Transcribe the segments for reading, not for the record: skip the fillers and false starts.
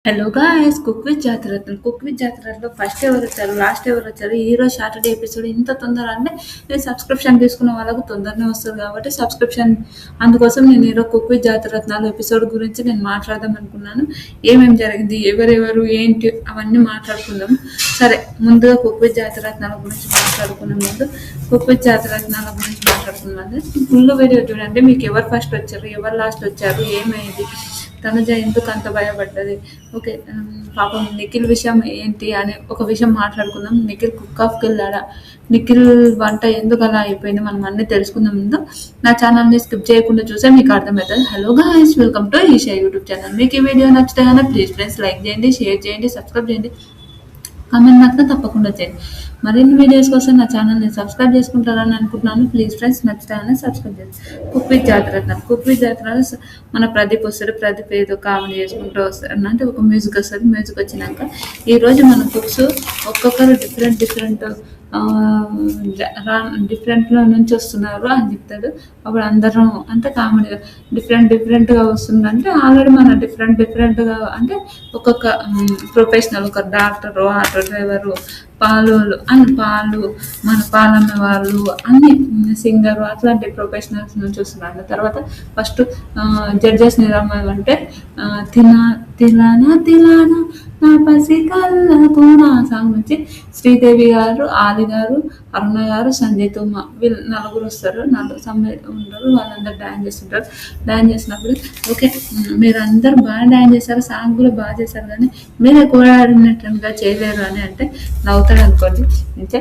Hello guys, cook with Jathiratnam. Cook with జాతిరత్నంలో first ఎవరు వచ్చారు, లాస్ట్ ఎవరు వచ్చారు, ఈరోజు సాటర్డే ఎపిసోడ్ ఇంత తొందర అంటే నేను సబ్స్క్రిప్షన్ తీసుకున్న వాళ్ళకు తొందరనే వస్తుంది కాబట్టి సబ్స్క్రిప్షన్ అందుకోసం నేను ఈరోజు కుక్ విత్ జాతిరత్నాలు ఎపిసోడ్ గురించి నేను మాట్లాడదాం అనుకున్నాను. ఏమేమి జరిగింది, ఎవరెవరు ఏంటి అవన్నీ మాట్లాడుకుందాం. సరే, ముందుగా కుక్ విత్ జాతిరత్నాల గురించి మాట్లాడుకునే ముందు కుక్ విత్ జాతిరత్నాల గురించి మాట్లాడుకున్నాను. ఫుల్ వీడియో చూడండి, మీకు ఎవరు ఫస్ట్ వచ్చారు, ఎవరు లాస్ట్ వచ్చారు, ఏమైంది, తనుజ ఎందుకు అంత భయపడ్డది, ఓకే. పాపం నిఖిల్ విషయం ఏంటి అనే ఒక విషయం మాట్లాడుకుందాం. నిఖిల్ కుక్ ఆఫ్కి వెళ్ళాడా, నిఖిల్ వంట ఎందుకు అలా అయిపోయింది, మనం అన్నీ తెలుసుకుందాం. ముందు నా ఛానల్ని స్కిప్ చేయకుండా చూస్తే మీకు అర్థమవుతుంది. Hello guys, welcome to Isha YouTube channel. మీకు ఈ వీడియో నచ్చితే కానీ ప్లీజ్ ఫ్రెండ్స్ లైక్ చేయండి, షేర్ చేయండి, సబ్స్క్రైబ్ చేయండి, కామెంట్ మాత్రం తప్పకుండా చేయండి. మరిన్ని వీడియోస్ కోసం నా ఛానల్ని సబ్స్క్రైబ్ చేసుకుంటారని అనుకుంటున్నాను. ప్లీజ్ ఫ్రెండ్స్ నచ్చుతాయని సబ్స్క్రైబ్ చేయండి. Cook with Jathiratnalu. Cook with Jathiratnalu మన ప్రదీప్ వస్తాడు. ప్రదీప్ ఏదో కామెడీ చేసుకుంటూ వస్తాడు అంటే ఒక మ్యూజిక్ వస్తుంది. మ్యూజిక్ వచ్చినాక ఈరోజు మన కుక్స్ ఒక్కొక్కరు డిఫరెంట్ డిఫరెంట్లో నుంచి వస్తున్నారు అని చెప్తాడు. అప్పుడు అందరం అంటే కామెడీగా డిఫరెంట్గా వస్తుందంటే ఆల్రెడీ మన డిఫరెంట్గా అంటే ఒక్కొక్క ప్రొఫెషనల్, ఒక డాక్టరు, ఆటో డ్రైవరు, పాలోళ్ళు మన పాలమ్మే వాళ్ళు అన్ని సింగర్ అట్లాంటి ప్రొఫెషనల్స్ నుంచి వస్తున్నారు. తర్వాత ఫస్ట్ జడ్జెస్ నిరమ్మంటే తిలానా నా పసి కళ్ళకు నా సాంగ్ నుంచి శ్రీదేవి గారు, ఆలి గారు, అరుణ గారు, సంజయ్ తుమ్మ వీళ్ళు నలుగురు వస్తారు. ఉంటారు, వాళ్ళందరూ డ్యాన్స్ చేస్తుంటారు. డ్యాన్స్ చేసినప్పుడు ఓకే, మీరు అందరూ బాగా డ్యాన్స్ చేశారు, సాంగ్ కూడా బాగా చేశారు, కానీ మీరే కోరాడినట్టుగా చేయలేరు అని అంటే నవ్వుతాడు అనుకోండి. అంటే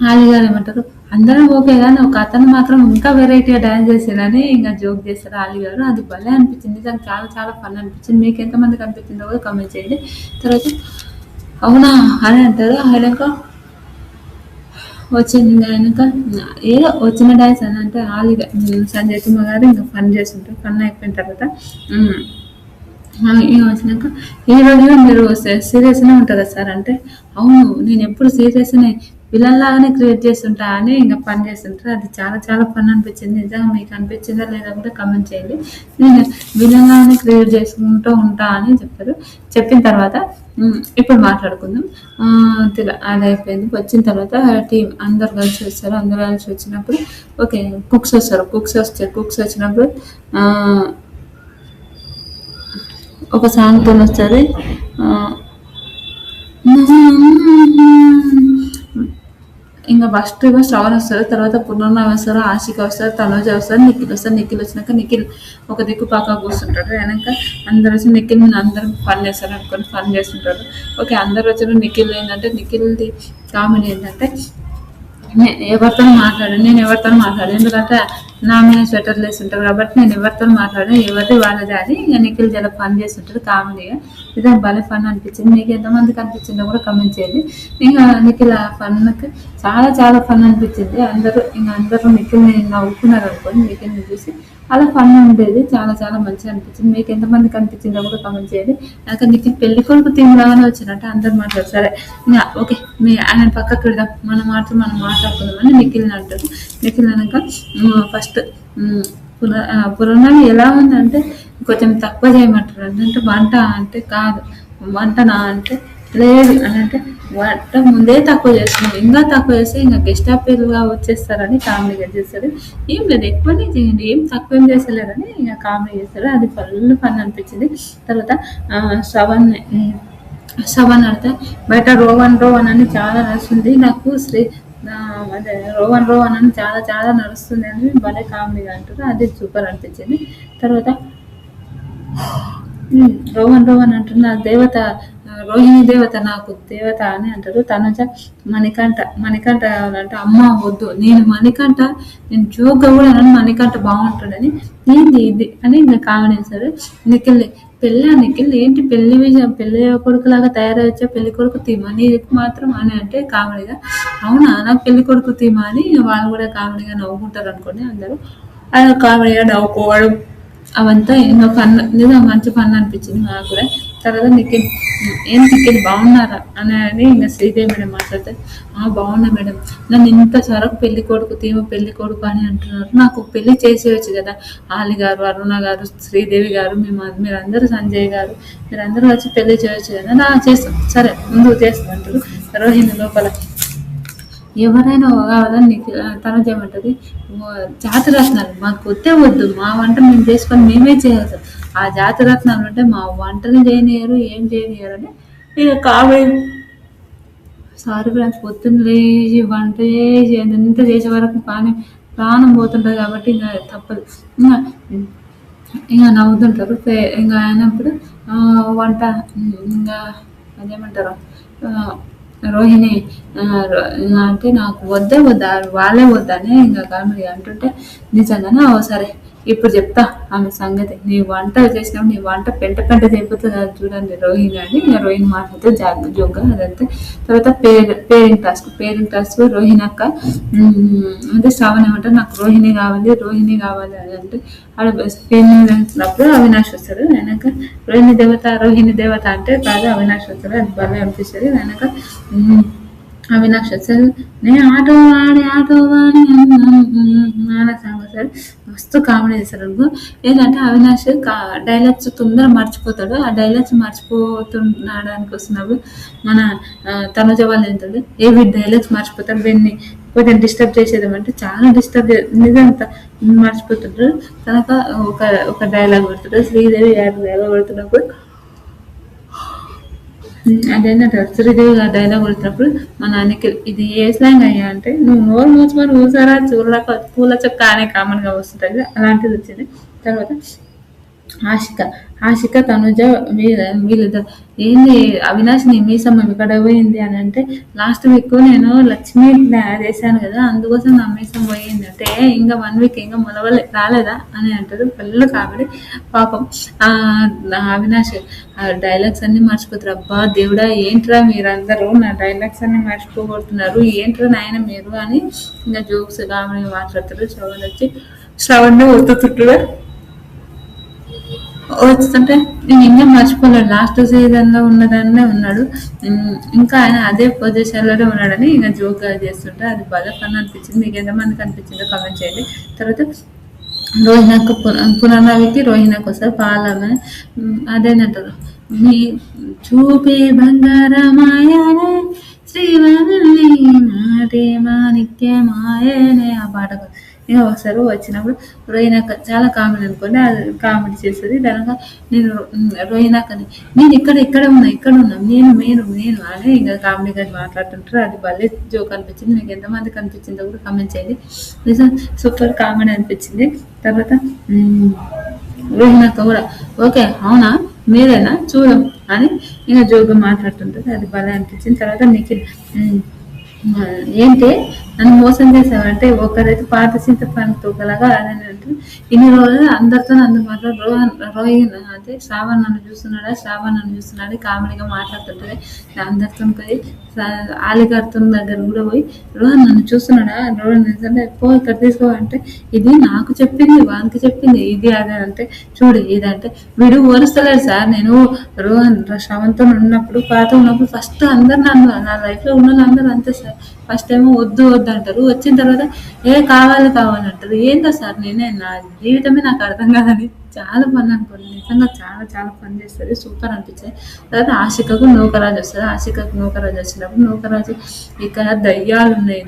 ఆలి గారు ఏమంటారు, అందరం ఓకే కానీ ఒక అతను మాత్రం ఇంకా వెరైటీగా డ్యాన్స్ చేసేదని ఇంకా జోక్ చేస్తారు ఆలి గారు. అది భలే అనిపించింది, నిజంగా చాలా చాలా ఫన్ అనిపించింది. మీకు ఎంతమందికి అనిపించిందో కూడా కామెంట్ చేయండి. తర్వాత అవునా అని అంటారు. ఆయనక ఏదో వచ్చిన డ్యాన్స్ అని అంటే ఆలిగా సంజయ్ కుమార్ గారు ఇంకా ఫన్ చేస్తుంటారు. ఫన్ అయిపోయిన తర్వాత వచ్చినాక ఈ రోజు మీరు సీరియస్గానే ఉంటారా సార్ అంటే, అవును నేను ఎప్పుడు సీరియస్గానే విలన్ లాగానే క్రియేట్ చేస్తుంటా అని ఇంకా పని చేస్తుంటారు. అది చాలా చాలా ఫన్ అనిపించింది. నిజంగా మీకు అనిపించిందా లేదా కూడా కామెంట్ చేయండి. నేను విలన్ లాగానే క్రియేట్ చేసుకుంటూ ఉంటా అని చెప్పారు. చెప్పిన తర్వాత ఇప్పుడు మాట్లాడుకుందాం. అది అయిపోయింది. వచ్చిన తర్వాత టీం అందరు కలిసి వస్తారు. అందరు కలిసి వచ్చినప్పుడు ఓకే, కుక్స్ వస్తారు. కుక్స్ వచ్చినప్పుడు ఒక సాంగ్తో వస్తుంది. ఇంకా ఫస్ట్ శ్రవణ్ వస్తారు, తర్వాత పూర్ణమ్మ వస్తారు, ఆశిక వస్తారు, తనోజ వస్తారు, నిఖిల్ వచ్చినాక నిఖిల్ ఒక దిక్కు పాక కూర్చుంటాడు. వెనక అందరు వచ్చి నిఖిల్ అందరూ ఫన్ చేస్తారు అనుకొని ఫన్ చేస్తుంటారు. ఓకే, అందరు వచ్చిన నిఖిల్ ఏంటంటే నిఖిల్ది కామెడీ ఏంటంటే నేను ఎవరితో మాట్లాడాను ఎందుకంటే నా మీద స్వెటర్లు వేస్తుంటారు కాబట్టి నేను ఎవరితో మాట్లాడాను, ఎవరిది వాళ్ళది అని ఇంకా నిఖిల్ చాలా ఫన్ చేస్తుంటారు కామెడీగా. ఇదే భలే ఫన్ అనిపించింది. మీకు ఎంతమందికి అనిపించిందో కూడా కమెంట్ చేయండి. ఇంకా నిఖిల్ ఆ ఫన్కి చాలా చాలా ఫన్ అనిపించింది. అందరూ నిఖిల్ని నవ్వుకున్నారు అనుకోండి. నిఖిల్ని చూసి అలా ఫన్ ఉండేది, చాలా చాలా మంచిగా అనిపించింది. మీకు ఎంతమందికి అనిపించిందో కూడా కామెంట్ చేయండి. నాకు నిఖిల్ పెళ్లి కొడుకు థీమ్ లాగానే వచ్చినట్టు అందరు మాట్లాడు. సరే ఇంకా ఓకే, ఆయన పక్కకు పెడదాం, మనం మాట్లాడుకుందామని నిఖిల్ని అంటారు. నిఖిల్ అనక ఫస్ట్ పురాణాలు ఎలా ఉందంటే కొంచెం తక్కువ చేయమంటారు. అంటే వంట అంటే కాదు, వంటనా అంటే లేదు అని అంటే వంట ముందే తక్కువ చేస్తున్నాం, ఇంకా తక్కువ చేస్తే ఇంకా గెస్ట్ అపీల్గా వచ్చేస్తారని కామెడీగా చేస్తారు. ఏం లేదు, ఎక్కువనే చేయండి, ఏం తక్కువ ఏం చేస్తలేరని ఇంకా కామెడీ చేస్తారు. అది ఫుల్ ఫన్ అనిపించింది. తర్వాత శ్రవణ్ అంటే బయట రోవన్ అని చాలా నడుస్తుంది, నాకు అదే రోవన్ అని చాలా చాలా నడుస్తుంది అని భలే కామెడీగా అంటారు. అది సూపర్ అనిపించింది. తర్వాత రోవన్ అంటున్న దేవత, రోహిణి దేవత నాకు దేవత అని అంటారు. తనుజ మణికంఠ కావాలంటే అమ్మ వద్దు, నేను జోక్గా కూడా మణికంఠ బాగుంటుందని ఏంది ఇది అని ఇంకా కామెడేశారు. నిఖిల్ ఏంటి పెళ్లి కొడుకులాగా తయారయ్యా, పెళ్లి కొడుకు తీమా నీకు మాత్రం అని అంటే కామెడీగా, అవునా నాకు పెళ్లి కొడుకు తీమా అని వాళ్ళు కూడా కామెడీగా నవ్వుకుంటారు అనుకోండి. అందరూ కామెడీగా నవ్వుకోవడం అవంతా ఇంకా ఫన్, నిజంగా మంచి ఫన్ అనిపించింది నాకు కూడా. తర్వాత నిఖిల్, ఏం నిఖిల్ బాగున్నారా అని ఇంకా శ్రీదేవి మేడం మాట్లాడితే, బాగున్నా మేడం, నన్ను ఇంత సరకు పెళ్లి కొడుకు తీమ పెళ్లి కొడుకు అని అంటున్నారు, నాకు పెళ్లి చేసేయచ్చు కదా, ఆలి గారు, అరుణ గారు, శ్రీదేవి గారు, మీరందరూ, సంజయ్ గారు, మీరందరూ వచ్చి పెళ్లి చేయొచ్చు కదా, చేస్తాం, సరే ముందు చేస్తాం అంటారు. రోహిణి లోపల ఎవరైనా కావాలని నీకు తను చేయమంటది, జాతిరత్నాలు మాకు వద్దే వద్దు, మా వంట మేము చేసుకొని మేమే చేయాలి, ఆ జాతిరత్నాలు ఉంటే మా వంటలు చేయనియరు, ఏం చేయనియరు అని ఇక కామెడీ. సారీ ఫ్రెండ్స్, పొద్దున్న లేచి వంట చేసి ఎంత చేసే వరకు కానీ ప్రాణం పోతుంటుంది కాబట్టి ఇంకా తప్పదు. ఇంకా ఇంకా నవ్వుతుంటారు ఇంకా అయినప్పుడు వంట ఇంకా అదేమంటారు, రోహిణి అంటే నాకు వద్దే వద్దా, వాళ్ళే వద్దని ఇంకా కామెడీ అంటుంటే, నిజంగానే సరే ఇప్పుడు చెప్తా ఆమె సంగతి, నీ వంట చేసినప్పుడు నీ వంట పెంట పెంట చేయకపోతే చూడండి రోహిణి అని ఇంకా రోహిణి మాట్లాడితే జోగ్గా అదంతే. తర్వాత పేరింగ్ టాస్క్ రోహిణి అక్క అంటే శ్రావణ్ ఏమంటారు, నాకు రోహిణి కావాలి అని అంటే ఆడ పేరినప్పుడు అవినాష్ వస్తాడు, వెనక రోహిణి దేవత అంటే కాదు అవినాష్ వస్తాడు, అది బాగా అనిపిస్తుంది. వెనక అవినాష్ వస్తాడు, నేను ఆటో వాడి అన్న సాంగ్ వస్తాడు, మస్తు కామెడీ చేస్తారు అనుకో. ఏంటంటే అవినాష్ డైలాగ్స్ తొందర మర్చిపోతాడు, ఆ డైలాగ్స్ మర్చిపోతున్నాడానికి వస్తున్నప్పుడు మన తనుజ వాళ్ళు ఏంటంటే డైలాగ్స్ మర్చిపోతాడు, వీడిని కొంచెం డిస్టర్బ్ చేసేదామంటే చాలా డిస్టర్బ్ నిజంతా మర్చిపోతుంటారు. కనుక ఒక డైలాగ్ పెడుతుంటారు, శ్రీదేవి డైలాగ్ పెడుతున్నప్పుడు అదేంటంటే శ్రీదేవి గారు డైలాగ్ కొడుతున్నప్పుడు మా నాన్నకి ఇది ఏ స్లాంగ్ అయ్యా అంటే, నువ్వు నోరు మూసుకొని ఊసారా చూడలేక పూల చొక్క అనే కామన్గా వస్తుంటుంది, అలాంటిది వచ్చింది. తర్వాత ఆశిక తనుజ వీళ్ళిద్దరు ఏంది అవినాష్ నీ మీసమ్మ ఇక్కడ పోయింది అని అంటే, లాస్ట్ వీక్ నేను లక్ష్మి చేశాను కదా అందుకోసం నా మీసం పోయింది అంటే, ఇంకా 1 వీక్ ఇంకా మొలవలే రాలేదా అని అంటారు. ఫుల్ కాబట్టి పాపం అవినాష్ డైలాగ్స్ అన్ని మర్చిపోతారు. అబ్బా దేవుడా ఏంట్రా మీరందరూ నా డైలాగ్స్ అన్ని మర్చిపోగొడుతున్నారు, ఏంట్రా నాయన మీరు అని ఇంకా జోక్స్ కామెడీ మాట్లాడతారు. శ్రవణ్ ఒత్తుతుంటారు, వస్తుంటే నేను ఇంకా మర్చిపోలేడు, లాస్ట్ సీజన్లో ఉన్నదాన్నే ఉన్నాడు, ఇంకా ఆయన అదే పొజిషన్లోనే ఉన్నాడని ఇంకా జోక్గా చేస్తుంటే అది బాగా ఫన్ అనిపించింది. మీకు ఎంతమందికి అనిపించిందో కామెంట్ చేయండి. తర్వాత రోహిణకు పునర్నవికి రోహిణకు వస్తారు పాలన అదేనంటారు, మీ చూపే బంగారమాయనే శ్రీవల్లి మాటే మాణిక్యమాయనే ఆ పాట ఇక వస్తారు. వచ్చినప్పుడు రోహిణక్క చాలా కామెడీ అనుకోండి, అది కామెడీ చేస్తుంది. దానిగా నేను రోహిణక్కని నేను ఇక్కడ ఉన్నా నేను అని ఇంకా కామెడీగా మాట్లాడుతుంటారు, అది భలే జోక్ అనిపించింది. మీకు ఎంతమందికి అనిపించిందో కూడా కామెంట్ చేయండి. నిజం సూపర్ కామెడీ అనిపించింది. తర్వాత రోహిణక్క కూడా ఓకే అవునా మీరేనా చూడం అని ఇంకా జోక్గా మాట్లాడుతుంటుంది, అది భలే అనిపించింది. తర్వాత నిఖిల్ ఏంటి నన్ను మోసం చేసావంటే, ఒకరైతే పాత చింతపండు తూకలాగా అదని అంటే, ఇన్ని రోజులు అందరితో అందుబాటులో రోహిణ్ అంటే శ్రావణ్ నన్ను చూస్తున్నాడు కామెడీగా మాట్లాడుతుంటుంది. అందరితో పోయి ఆలిగారితో దగ్గర కూడా పోయి రోహన్ నన్ను చూస్తున్నాడా, రోహన్ అంటే ఇక్కడ తీసుకోవాలంటే, ఇది నాకు చెప్పింది వానికి చెప్పింది ఇది అదే అంటే, చూడు ఇదంటే వీడు ఓరుస్తలేడు సార్, నేను రోహన్ శ్రవణ్తో ఉన్నప్పుడు పాత ఉన్నప్పుడు ఫస్ట్ అందరు నా లైఫ్లో ఉన్న వాళ్ళందరూ అంతే సార్, ఫస్ట్ ఏమో వద్దు అంటారు, వచ్చిన తర్వాత కావాలంటారు, ఏంటో సార్ నేనే నా జీవితమే నాకు అర్థం కాదని చాలా పని అనుకోండి. నిజంగా చాలా చాలా పని చేస్తుంది, సూపర్ అనిపించాయి. తర్వాత ఆశికకు నూకరాజు వస్తుంది, ఆశికకు నూకరాజు వచ్చినప్పుడు నూకరాజు ఇక్కడ దయ్యాలు ఉన్నాయి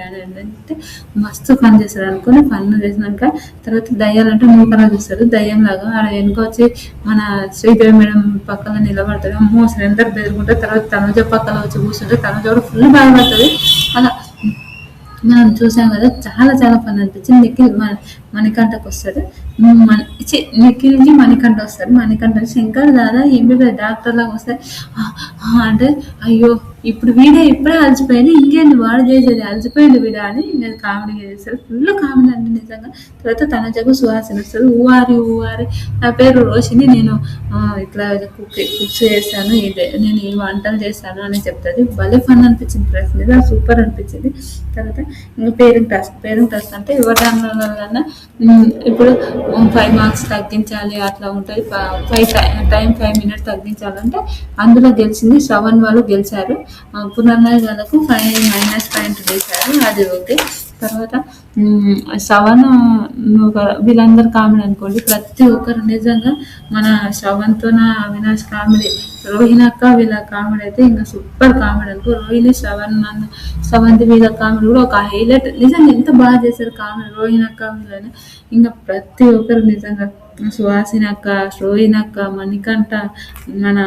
అని అంటే మస్తు పని చేస్తారు అనుకుని పన్ను చేసినాక తర్వాత దయ్యాలు అంటే నూకరాజు వస్తారు, దయ్యం లాగా ఆడ వెనుక వచ్చి మన శ్రీదేవి మేడం పక్కన నిలబడతాడు, అమ్మో అసలు ఎందరు బెదురుకుంటారు. తర్వాత తనుజ పక్కన వచ్చి కూర్చుంటే తనుజ కూడా ఫుల్ బాధపడుతుంది. అలా మనం చూసాం కదా, చాలా చాలా పని అనిపించింది. నిఖిల్ మణికంఠకు వస్తాడు, నిఖిల్కి మణికంఠ వస్తాడు, మణికంఠ శంకర్ దాదా ఎంబీబీఎస్ డాక్టర్ లాగా వస్తాడు అంటే, అయ్యో ఇప్పుడు వీడే ఇప్పుడే అలసిపోయింది, ఇంకేంటి వాడు చేసేది, అలసిపోయింది వీడు అని నేను కామెడీ చేస్తారు. ఫుల్ కామెడీ అండి నిజంగా. తర్వాత తనజకు సుహాసిని వస్తుంది. ఊవారి ఊవారి, నా పేరు రోషిని, నేను ఇట్లా కుక్స్ చేస్తాను, ఇదే నేను ఈ వంటలు చేస్తాను అని చెప్తుంది. భలే ఫన్ అనిపించింది ఫ్రెండ్స్, నిజంగా సూపర్ అనిపించింది. తర్వాత ఇంకా పేరెంట్ టాస్క్ అంటే ఎవరి దానివల్ల ఇప్పుడు 5 మార్క్స్ తగ్గించాలి అట్లా ఉంటుంది. 5 తగ్గించాలంటే అందులో గెలిచింది శ్రవణ్ వాళ్ళు గెలిచారు. పునర్నవి వాళ్ళకు 5 మైనస్ పాయింట్ వేశారు, అది ఓకే. తర్వాత శ్రవణ్ వీళ్ళందరూ కామెడీ అనుకోండి, ప్రతి ఒక్కరు నిజంగా మన శ్రవణ్తో అవినాష్ కామెడీ, రోహిణి అక్క వీళ్ళ కామెడీ అయితే ఇంకా సూపర్ కామెడీ అనుకో. రోహిణి శ్రవంతి వీళ్ళ కామెడీ కూడా ఒక హైలైట్, నిజంగా ఎంత బాగా చేశారు కామెడీ రోహిణి అక్క వీళ్ళని. ఇంకా ప్రతి ఒక్కరు నిజంగా సుహాసిని అక్క, రోహిణి అక్క, మణికంఠ, మన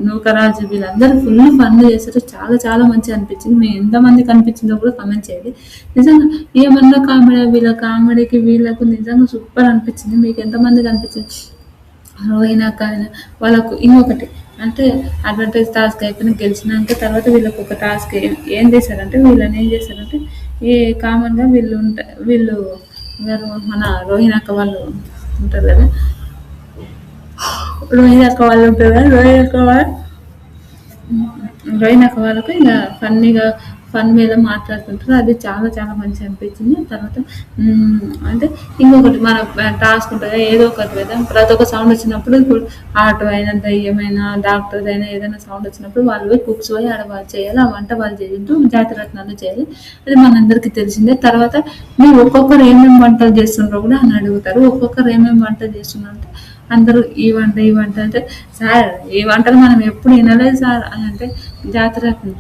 నూకరాజు వీళ్ళందరూ ఫుల్ ఫన్ చేశారు. చాలా చాలా మంచిగా అనిపించింది. మీ ఎంతమందికి అనిపించిందో కూడా కమెంట్ చేయండి. నిజంగా ఏమన్నా కామెడీ, వీళ్ళ కామెడీకి వీళ్ళకు నిజంగా సూపర్ అనిపించింది. మీకు ఎంతమందికి అనిపించింది? రోహిణి అక్క వాళ్ళకు ఇంకొకటి అంటే అడ్వర్టైజ్ టాస్క్ అయిపోయిన గెలిచినాక తర్వాత వీళ్ళకి ఒక టాస్క్ ఏం చేశారంటే, వీళ్ళని ఏం చేశారంటే కామన్గా వీళ్ళు మన రోహిణి అక్క వాళ్ళు ఉంటారు కదా, రోహిణి అక్క వాళ్ళు ఉంటారు కదా, రోహిణి అక్క వాళ్ళకు ఇక ఫన్ మీద మాట్లాడుతుంటారు. అది చాలా చాలా మంచిగా అనిపించింది. తర్వాత అంటే ఇంకొకటి మన టాస్క్ ఉంటుంది ఏదో ఒకటి కదా, ప్రతి ఒక్క సౌండ్ వచ్చినప్పుడు ఇప్పుడు ఆటో అయినా, దయ్యమైనా, డాక్టర్ అయినా ఏదైనా సౌండ్ వచ్చినప్పుడు వాళ్ళు పోయి కుక్స్ పోయి ఆడ వాళ్ళు చేయాలి, ఆ వంట వాళ్ళు చేయొద్దు, జాతిరత్నాలు చేయాలి, అది మనందరికీ తెలిసిందే. తర్వాత మీరు ఒక్కొక్కరు ఏమేమి వంటలు చేస్తుండ్రో కూడా అని అడుగుతారు. ఒక్కొక్కరు ఏమేమి వంటలు చేస్తున్నారు అంటే అందరూ ఈ వంట అంటే, సార్ ఈ వంటలు మనం ఎప్పుడు వినలేదు సార్ అని అంటే, జాతిరత్నం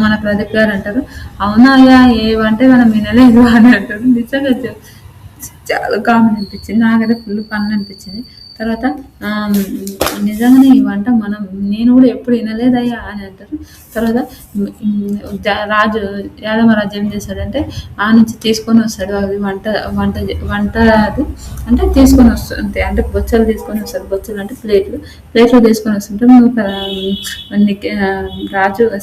మన ప్రదీప్ గారు అంటారు, అవునా అయ్యా ఏ వంట మనం వినలేదు అని అంటారు. నిజంగా చాలా కామెడీ అనిపించింది, నాకైతే ఫుల్ ఫన్ అనిపించింది. తర్వాత నిజంగానే ఈ వంట నేను కూడా ఎప్పుడు వినలేదయ్యా అని అంటారు. తర్వాత యాదమరాజు ఏం చేశాడంటే ఆ నుంచి తీసుకొని వస్తాడు, అది వంట అది అంటే తీసుకొని వస్తుంది, అంటే బొచ్చలు తీసుకొని వస్తాడు. బొచ్చలు అంటే ప్లేట్లో తీసుకొని వస్తుంటే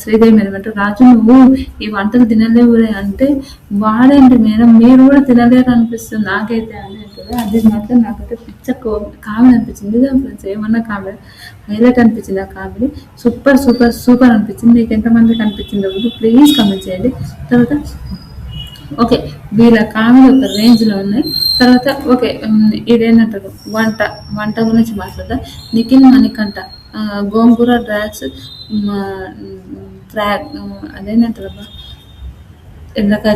శ్రీదేవి మీద అంటారు, రాజు నువ్వు ఈ వంటలు తినలేవు అంటే, వాడేంటి మేడం మీరు కూడా తినలేరు అనిపిస్తుంది నాకైతే అని అంటారు. అది మాత్రం నాకైతే పిచ్చ కామెడీ అనిపించింది ఫ్రెండ్స్. ఏమన్నా కామెడీ హైలైట్ అనిపించింది, ఆ కామెడీ సూపర్ సూపర్ సూపర్ అనిపించింది. మీకు ఎంతమందికి అనిపించిందో ప్లీజ్ కామెంట్ చేయండి. తర్వాత ఓకే, వీళ్ళ కామెడీ ఒక రేంజ్లో ఉన్నాయి. తర్వాత ఓకే, ఇదేంటంటారు వంట గురించి మాట్లాడదా, నిఖిల్ మణికంఠ గోంగూర డ్రాక్స్ అదేంటంటారు ఎండకాయ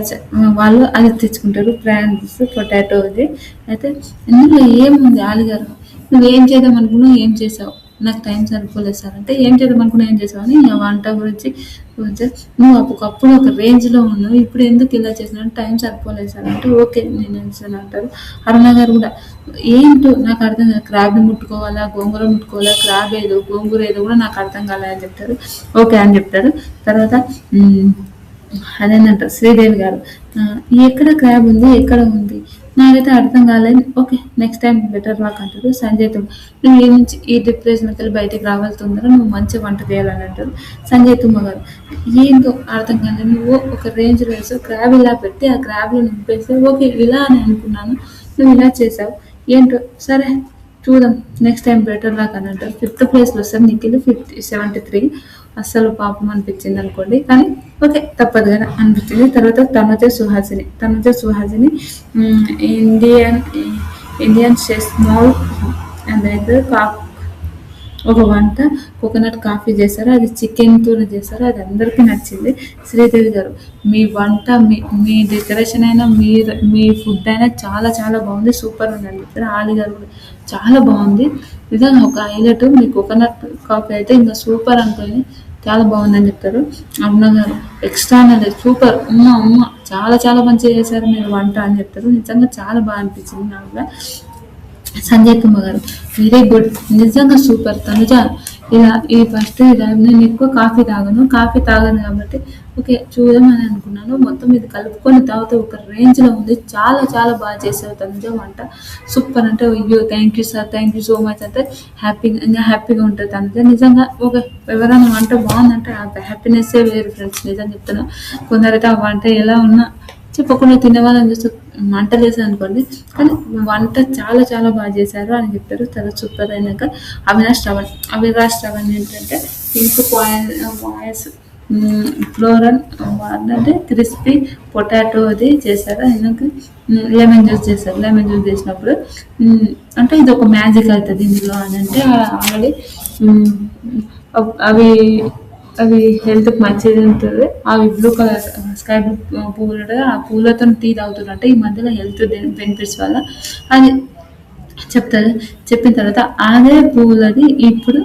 వాళ్ళు అది తెచ్చుకుంటారు, ప్రాన్స్ పొటాటో అది. అయితే ఇందులో ఏముంది ఆలిగారు, నువ్వేం చేద్దాం అనుకున్నావు ఏం చేసావు, నాకు టైం సరిపోలేదు సార్ అంటే, ఏం చేద్దాం అనుకున్నా ఏం చేసావు అని వంట గురించి నువ్వు ఒకప్పుడు ఒక రేంజ్లో ఉన్నావు, ఇప్పుడు ఎందుకు ఇలా చేసినా టైం సరిపోలేదు సార్ అంటే, ఓకే నేను చేస్తాను అంటారు. అరుణ గారు కూడా ఏంటో నాకు అర్థం కాదు, క్రాబ్ని ముట్టుకోవాలా గోంగూర ముట్టుకోవాలా, క్రాబ్ ఏదో గోంగూర ఏదో కూడా నాకు అర్థం కాలే అని చెప్తారు. ఓకే అని చెప్తారు. తర్వాత అదేనంటారు శ్రీదేవి గారు, ఎక్కడ క్రాబ్ ఉంది ఎక్కడ ఉంది నాకైతే అర్థం కాలేదు, okay next time better work అంటారు. సంజయ్ తుమ్మ, నువ్వు ఈ డిప్రెషన్ వెళ్ళి బయటికి రావాలి తొందరగా, నువ్వు మంచి వంట చేయాలని అంటారు. సంజయ్ తుమ్మ గారు, ఏంటో అర్థం కాలేదు, నువ్వు ఒక రేంజ్లో వేసావు, క్రాబ్ ఇలా పెట్టి ఆ క్రాబ్లో నింపేసావు, ఓకే ఇలా అని అనుకున్నాను, నువ్వు ఇలా చేసావు ఏంటో, సరే చూద్దాం నెక్స్ట్ టైం బెటర్ లాక్ అని అంటారు. 5th ప్లేస్లో వస్తారు నిఖిల్ 73, అస్సలు పాపం అనిపించింది అనుకోండి, కానీ ఓకే తప్పదు కదా అనిపించింది. తర్వాత తనుజ సుహాసిని ఇండియన్ స్మాల్ అదైతే ఒక వంట కోకోనట్ కాఫీ చేశారు, అది చికెన్తో చేశారు, అది అందరికీ నచ్చింది. శ్రీదేవి గారు, మీ వంట మీ డెకరేషన్ అయినా మీ ఫుడ్ అయినా చాలా చాలా బాగుంది, సూపర్ ఉంది అని చెప్పారు. ఆలి గారు కూడా చాలా బాగుంది నిజంగా, ఒక హైలైట్ మీ కోకోనట్ కాఫీ అయితే ఇంకా సూపర్ అనుకోని చాలా బాగుందని చెప్తారు. అరుణ గారు, ఎక్స్ట్రా సూపర్, అమ్మ చాలా చాలా మంచిగా చేశారు మీరు వంట అని చెప్తారు. నిజంగా చాలా బాగా అనిపించింది నాకు కూడా. సంజయ్ కుమార్ గారు, వెరీ గుడ్ నిజంగా సూపర్. తనుజ ఇలా ఈ ఫస్ట్ ఇలా నేను ఎక్కువ కాఫీ తాగను కాబట్టి ఓకే చూద్దామని అనుకున్నాను. మొత్తం ఇది కలుపుకొని తాగితే ఒక రేంజ్లో ఉంది. చాలా చాలా బాగా చేసావు తనుజ వంట, సూపర్ అంటే అయ్యో thank you sir, thank you so much అంటే హ్యాపీగా ఉంటుంది తనుజ. నిజంగా ఒక ఎవరైనా వంట బాగుందంటే ఆ హ్యాపీనెస్సే వేరు ఫ్రెండ్స్, నిజం చెప్తున్నా. కొందరైతే ఆ వంట ఎలా ఉన్నా చెప్పకుండా తినేవాళ్ళని చూస్తే మంటలేసాను అనుకోండి, కానీ వంట చాలా చాలా బాగా చేశారు అని చెప్తారు. చాలా సూపర్ అయినాక అవినాష్ శ్రవణ్ ఏంటంటే పింక్ పాయస్ ఫ్లోరల్ అంటే క్రిస్పీ పొటాటో అది చేశారు. అయినాక లెమన్ జ్యూస్ చేశారు. లెమన్ జ్యూస్ చేసినప్పుడు అంటే ఇది ఒక మ్యాజిక్ అవుతుంది ఇందులో అని అంటే ఆల్రెడీ అవి అవి హెల్త్కి మంచిది ఉంటుంది. అవి బ్లూ కలర్ స్కై బ్లూ పువ్వులు ఉంటాయి, ఆ పూలతో టీ తాగుతున్నట్టు ఈ మధ్యలో హెల్త్ బెనిఫిట్స్ వల్ల అది చెప్తారు. చెప్పిన తర్వాత అదే పువ్వులది ఇప్పుడు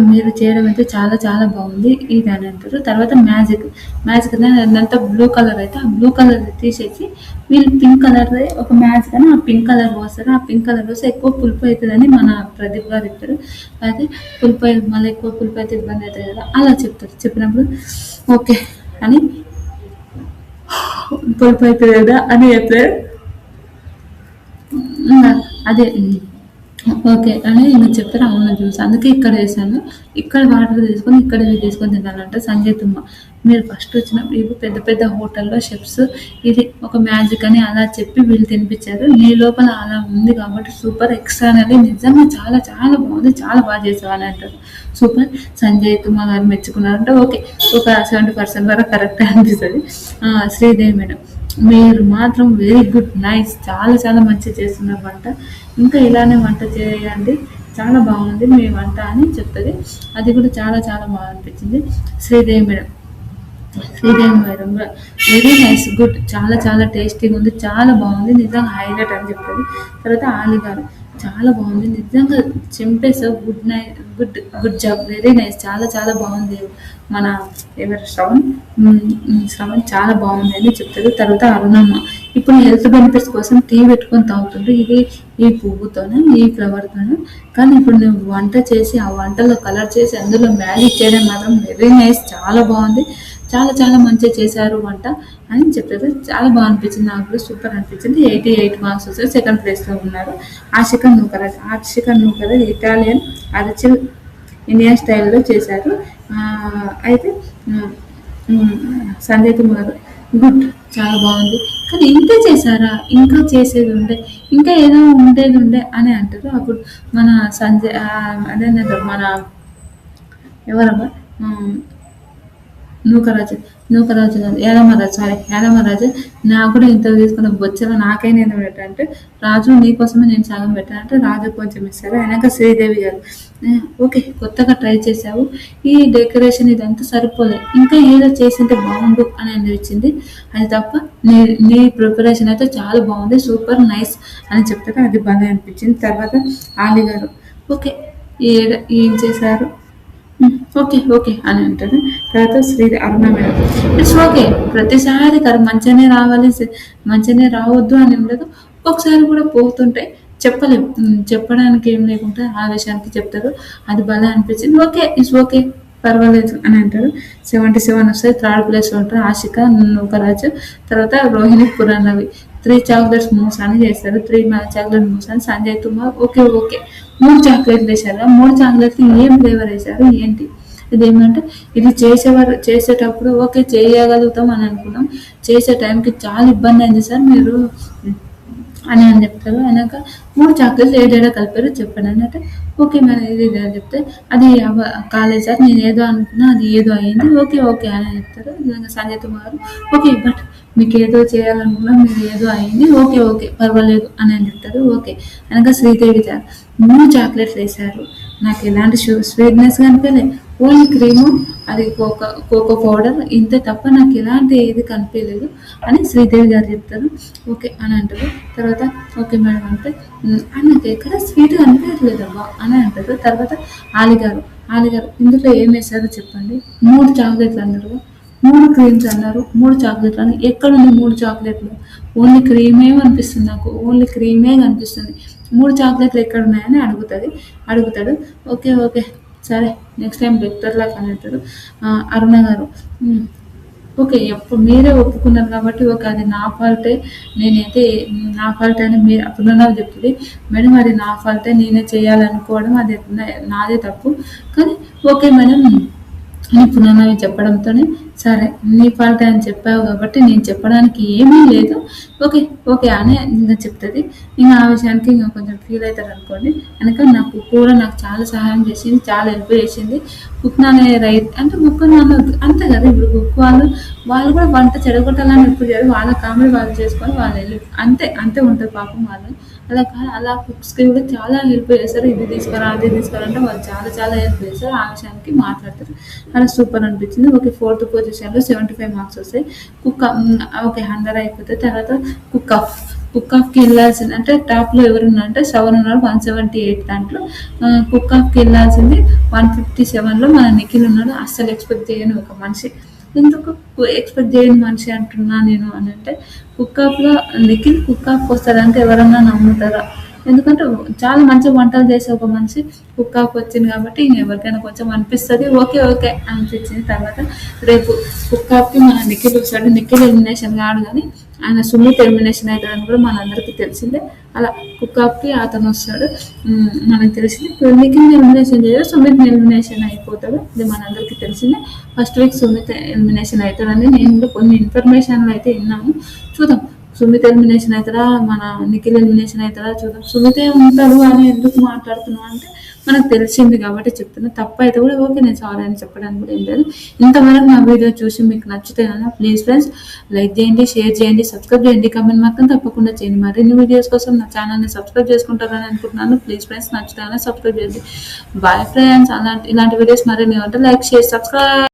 మీరు చేయడం అయితే చాలా చాలా బాగుంది ఇది అని అంటారు. తర్వాత మ్యాజిక్ అదంతా బ్లూ కలర్ అయితే ఆ బ్లూ కలర్ తీసేసి వీళ్ళు పింక్ కలర్ ఒక మ్యాజిక్ అని ఆ పింక్ కలర్ పోస్తారు. ఆ పింక్ కలర్ వస్తే ఎక్కువ పులుపు అవుతుందని మన ప్రదీప్ గారు చెప్తారు. అయితే మళ్ళీ ఎక్కువ పులుపు అయితే ఇబ్బంది అవుతుంది కదా అలా చెప్తారు. చెప్పినప్పుడు ఓకే అని పులుపు అవుతుంది కదా అని చెప్తారు. అదే ఓకే అని నేను చెప్తారు. అవును జ్యూస్ అందుకే ఇక్కడ వేసాను, ఇక్కడ వాటర్ తీసుకొని ఇక్కడ ఇవి తీసుకొని తినాలంటే సంజయ్ తుమ్మ మీరు ఫస్ట్ వచ్చినప్పుడు ఇవి పెద్ద పెద్ద హోటల్లో షెఫ్స్ ఇది ఒక మ్యాజిక్ అని అలా చెప్పి వీళ్ళు తినిపించారు. నీ లోపల అలా ఉంది కాబట్టి సూపర్ ఎక్స్ట్రానరీ నిజంగా చాలా చాలా బాగుంది, చాలా బాగా చేసావు అని అంటారు. సూపర్ సంజయ్ తుమ్మ గారు మెచ్చుకున్నారంటే ఓకే ఒక 70% వరకు కరెక్ట్ అనిపిస్తుంది. శ్రీదేవి మేడం మీరు మాత్రం వెరీ గుడ్ నైస్, చాలా చాలా మంచిగా చేస్తున్నారు వంట, ఇంకా ఇలానే వంట చేయండి, చాలా బాగుంది మీ వంట అని చెప్తుంది. అది కూడా చాలా చాలా బాగా అనిపించింది. శ్రీదేవి మేడం కూడా వెరీ నైస్ గుడ్, చాలా చాలా టేస్టీగా ఉంది, చాలా బాగుంది నిజంగా హైలైట్ అని చెప్తుంది. తర్వాత ఆలి గారు చాలా బాగుంది నిజంగా చింపేసావు, గుడ్ జాబ్ వెరీ నైస్, చాలా చాలా బాగుంది మన ఎవరు శ్రవణ్ చాలా బాగుంది అని చెప్తారు. తర్వాత అరుణమ్మ ఇప్పుడు హెల్త్ బెనిఫిట్స్ కోసం టీ పెట్టుకొని తాగుతుంటే ఇది ఈ పువ్వుతోనే ఈ ఫ్లవర్తోనే, కానీ ఇప్పుడు నువ్వు వంట చేసి ఆ వంటలో కలర్ చేసి అందులో మ్యాజిక్ చేయడం మాత్రం వెరీ నైస్, చాలా బాగుంది, చాలా చాలా మంచిగా చేశారు వంట అని చెప్తారు. చాలా బాగా అనిపించింది, నాకు కూడా సూపర్ అనిపించింది. 88 మార్క్స్ వచ్చారు, సెకండ్ ప్లేస్లో ఉన్నారు. ఆర్షిక నూకరాజ్ ఇటాలియన్ అరిచిల్ ఇండియన్ స్టైల్లో చేశారు. అయితే సంజయ్ కుమార్ గుడ్, చాలా బాగుంది, కానీ ఇంతే చేశారా ఇంకా చేసేది ఉండే, ఇంకా ఏదో ఉండేది ఉండే అని అంటారు. అప్పుడు మన సంజయ్ అదేంటారు మన ఎవరమ్మా నూకరాజు కాదు యాదమరాజు నాకు కూడా ఇంత తీసుకున్న బొచ్చలో నాకైనా ఏదో పెట్టారంటే రాజు నీకోసమే నేను సగం పెట్టానంటే రాజు కొంచెం ఇస్తారు. అయినాక శ్రీదేవి గారు ఓకే కొత్తగా ట్రై చేసావు, ఈ డెకరేషన్ ఇదంతా సరిపోలేదు, ఇంకా ఏదో చేసింటే బాగుండు అని అనిపించింది, అది తప్ప నీ ప్రిపరేషన్ అయితే చాలా బాగుంది సూపర్ నైస్ అని చెప్తారు. అది బాగా అనిపించింది. తర్వాత ఆలి గారు ఓకే ఏం చేశారు ఓకే అని అంటారు. తర్వాత అరుణ మేడం ఇట్స్ ఓకే, ప్రతిసారి మంచిగానే రావాలి మంచిగానే రావద్దు అని ఉండదు, ఒకసారి కూడా పోతుంటే చెప్పలేము, చెప్పడానికి ఏం లేకుండా ఆ విషయానికి చెప్తారు. అది బాగా అనిపించింది. ఓకే ఇట్స్ ఓకే పర్వాలేదు అని అంటారు. 77 వస్తాయి, థర్డ్ ప్లేస్లో ఉంటారు ఆశిక నూకరాజు, తర్వాత రోహిణి పురాణవి 3 చాక్లెట్స్ మూస్ అని చేస్తారు. 3 చాక్లెట్ మూస్ అని సంజయ్ కుమార్ ఓకే 3 చాక్లెట్లు వేశారు. 3 చాక్లెట్లు ఏం ఫ్లేవర్ వేశారు ఏంటి ఇదేమంటే ఇది చేసేటప్పుడు ఓకే చేయగలుగుతాం అని అనుకున్నాం, చేసే టైంకి చాలా ఇబ్బంది అయింది సార్ మీరు అని చెప్తారు. అయినాక 3 చాక్లెట్లు ఏడేడా కలిపారు చెప్పాను అన్నట్టు ఓకే మేడం ఇది అని చెప్తే అది కాలేదు సార్ నేను ఏదో అనుకున్నా అది ఏదో అయింది ఓకే అని చెప్తారు. సంజయ్ కుమార్ ఓకే బట్ మీకు ఏదో చేయాలనుకున్నా మీరు ఏదో అయింది ఓకే పర్వాలేదు అని చెప్తారు. ఓకే అనగా శ్రీదేవి సార్ 3 చాక్లెట్స్ వేశారు, నాకు ఎలాంటి స్వీట్నెస్ కనిపించలే, ఓన్లీ క్రీము అది కోకో పౌడర్ ఇంతే తప్ప నాకు ఎలాంటి ఏది కనిపించలేదు అని శ్రీదేవి గారు చెప్తారు. ఓకే అని అంటారు. తర్వాత ఓకే మేడం అంటే నాకు ఎక్కడ స్వీట్ కనిపించట్లేదు అబ్బా అని అంటారు. తర్వాత ఆలిగారు ఇందులో ఏం వేశారో చెప్పండి, 3 చాక్లెట్లు అన్నారు, 3 క్రీమ్స్ అన్నారు, 3 చాక్లెట్లు అని ఎక్కడుంది 3 చాక్లెట్లు, ఓన్లీ క్రీమే అనిపిస్తుంది, నాకు ఓన్లీ క్రీమే కనిపిస్తుంది, 3 చాక్లెట్లు ఎక్కడ ఉన్నాయని అడుగుతాడు. ఓకే సరే నెక్స్ట్ టైం బెటర్‌లా అని అంటాడు. అరుణ గారు హ్మ్. ఓకే. ఎప్పుడు మీరే ఒప్పుకున్నారు కాబట్టి ఓకే. అది నా ఫాల్టే. నేనైతే నా ఫాల్ట్ అని మీరు పునర్నవి చెప్తది. మేడం అది నా ఫాల్టే. నేనే చేయాలనుకోవడం అది నాదే తప్పు. కానీ ఓకే మేడం అని పునర్నవి చెప్పడంతోనే సరే నీ ఫాల్టే అని చెప్పావు కాబట్టి నేను చెప్పడానికి ఏమీ లేదు. ఓకే. ఓకే అని ఇంక చెప్తది. ఇంక ఆ విషయానికి ఇంక కొంచెం ఫీల్ అవుతారనుకోండి. వెనక నా కుక్క కూడా నాకు చాలా సహాయం చేసింది. చాలా హెల్ప్ చేసింది. కుక్ అనే అంటే కుక్కని అనొద్దు. అంతే కదా! ఇప్పుడు కుక్ వాళ్ళు కూడా వంట చెడగొట్టాలని ఎప్పుడు చేయరు. వాళ్ళ కామెడీ వాళ్ళు చేసుకొని వాళ్ళు అంతే. అంతే ఉంటది పాపం వాళ్ళు. అలా కాదు అలా కుక్స్‌కి కూడా చాలా హెల్ప్ చేస్తారు. ఇది తీసుకురా, అది తీసుకురా అంటే వాళ్ళు చాలా చాలా హెల్ప్ చేస్తారు. ఆ విషయానికి మాట్లాడతారు. అలా సూపర్ అనిపించింది. ఓకే. ఫోర్త్ పొజిషన్‌లో 75 మార్క్స్ వస్తాయి. ఓకే. 100 అయిపోతాయి. తర్వాత కుక్ ఆఫ్. కుక్ ఆఫ్‌కి వెళ్ళాల్సింది అంటే టాప్‌లో ఎవరున్నారంటే శ్రవణ్ ఉన్నాడు 178 దాంట్లో. కుక్ ఆఫ్‌కి వెళ్ళాల్సింది 157లో మన నిఖిల్ ఉన్నాడు. అస్సలు ఎక్స్‌పెక్ట్ చేయని ఒక మనిషి. ఎందుకు ఎక్స్‌పెక్ట్ చేయని మనిషి అంటున్నా నేను అనంటే కుక్ ఆఫ్‌లో నిఖిల్ కుక్ ఆఫ్‌కి వస్తాడంటే ఎవరన్నా నమ్ముతారా? ఎందుకంటే చాలా మంచిగా వంటలు చేసే ఒక మనిషి కుక్ ఆఫ్‌కి వచ్చింది కాబట్టి ఎవరికైనా కొంచెం అనిపిస్తది. ఓకే. ఓకే. అనిపించింది. తర్వాత రేపు కుక్ ఆఫ్‌కి మన నిఖిల్ వస్తాడు. నిఖిల్ ఎలిమినేషన్ కాడు గానీ ఆయన సుమిత్ ఎలిమినేషన్ అవుతాడని కూడా మనందరికీ తెలిసిందే. అలా కుక్ ఆఫ్‌కి అతను వస్తాడు. మనకు తెలిసింది. ఇప్పుడు నిఖిల్‌ని ఎలిమినేషన్ చేయరు. సుమిత్ ఎలిమినేషన్ అయిపోతాడు. ఇది మనందరికీ తెలిసిందే. ఫస్ట్ వీక్ సుమిత్ ఎలిమినేషన్ అవుతాడని నేను కూడా కొన్ని ఇన్ఫర్మేషన్‌లు అయితే విన్నాను. చూద్దాం. సుమిత్ ఎలిమినేషన్ అవుతాడా? మన నిఖిల్ ఎలిమినేషన్ అవుతాడా? చూద్దాం. సుమితే ఉంటాడు అని ఎందుకు మాట్లాడుతున్నావు అంటే మనకు తెలిసింది కాబట్టి చెప్తున్నా. తప్పైతే కూడా ఓకే. నేను సారీ అని చెప్పడానికి కూడా ఏం లేదు. ఇంతవరకు నా వీడియో చూసి మీకు నచ్చితే కనుక ప్లీజ్ ఫ్రెండ్స్ లైక్ చేయండి, షేర్ చేయండి, సబ్స్క్రైబ్ చేయండి, కామెంట్ మాత్రం తప్పకుండా చేయండి. మరిన్ని వీడియోస్ కోసం నా ఛానల్‌ని సబ్స్క్రైబ్ చేసుకుంటారని అనుకుంటున్నాను. ప్లీజ్ ఫ్రెండ్స్ నచ్చితే కనుక సబ్స్క్రైబ్ చేయండి. Bye friends. ఇలాంటి వీడియోస్ మరిన్ని ఉంటే లైక్, షేర్, సబ్స్క్రైబ్.